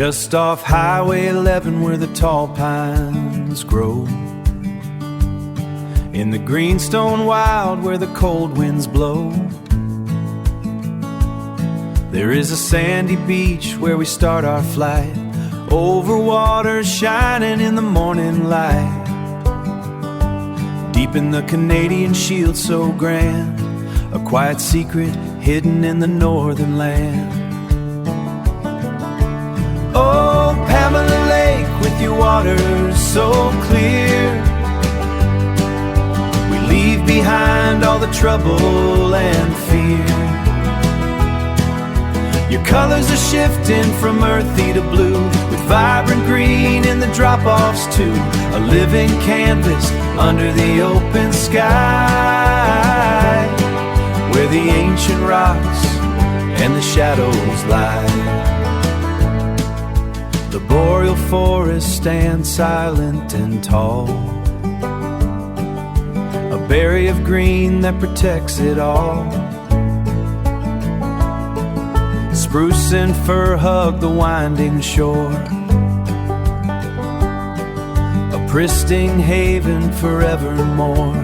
just off Highway 11 where the tall pines grow, in the Greenstone wild where the cold winds blow. There is a sandy beach where we start our flight, over water shining in the morning light. Deep in the Canadian Shield so grand, a quiet secret hidden in the northern land. Oh, Pamela Lake with your waters so clear, we leave behind all the trouble and fear. Your colors are shifting from earthy to blue, with vibrant green in the drop-offs too. A living canvas under the open sky, where the ancient rocks and the shadows lie. The boreal forest stands silent and tall, a barrier of green that protects it all. Spruce and fir hug the winding shore, a pristine haven forevermore.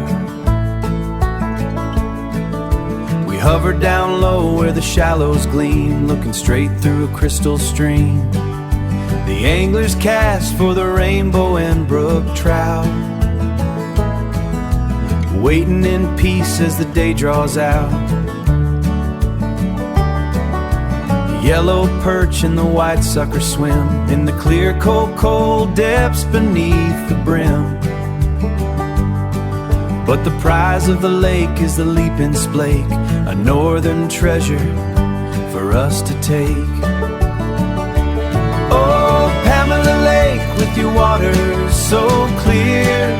We hover down low where the shallows gleam, looking straight through a crystal stream. The anglers cast for the rainbow and brook trout, waiting in peace as the day draws out. Yellow perch and the white sucker swim in the clear, cold, cold depths beneath the brim. But the prize of the lake is the leaping Splake, a northern treasure for us to take. Oh, Pamela Lake with your waters so clear,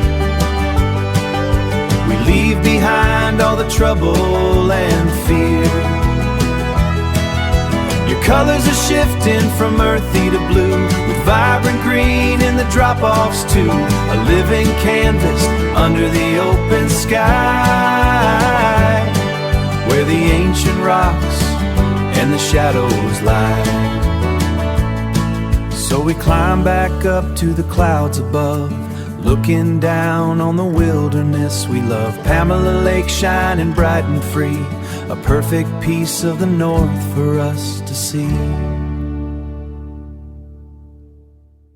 we leave behind all the trouble and fear. Your colors are shifting from earthy to blue, with vibrant green in the drop-offs too. A living canvas under the open sky, where the ancient rocks and the shadows lie. So we climb back up to the clouds above, looking down on the wilderness we love. Pamela Lake shining bright and free, a perfect piece of the north for us to see.